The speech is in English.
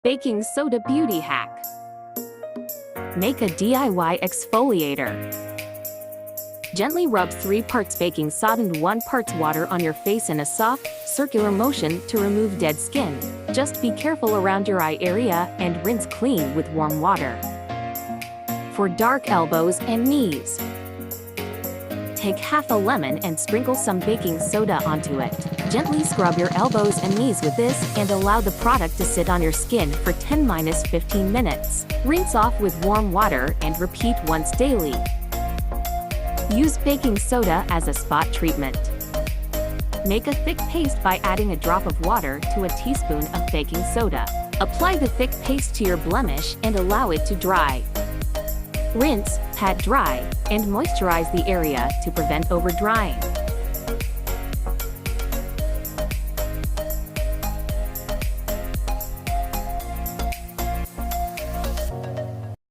Baking soda beauty hack. Make a DIY exfoliator. Gently rub 3 parts baking soda and 1 part water on your face in a soft, circular motion to remove dead skin. Just be careful around your eye area and rinse clean with warm water. For dark elbows and knees, take half a lemon and sprinkle some baking soda onto it. Gently scrub your elbows and knees with this and allow the product to sit on your skin for 10–15 minutes. Rinse off with warm water and repeat once daily. Use baking soda as a spot treatment. Make a thick paste by adding a drop of water to a teaspoon of baking soda. Apply the thick paste to your blemish and allow it to dry. Rinse, pat dry, and moisturize the area to prevent over-drying.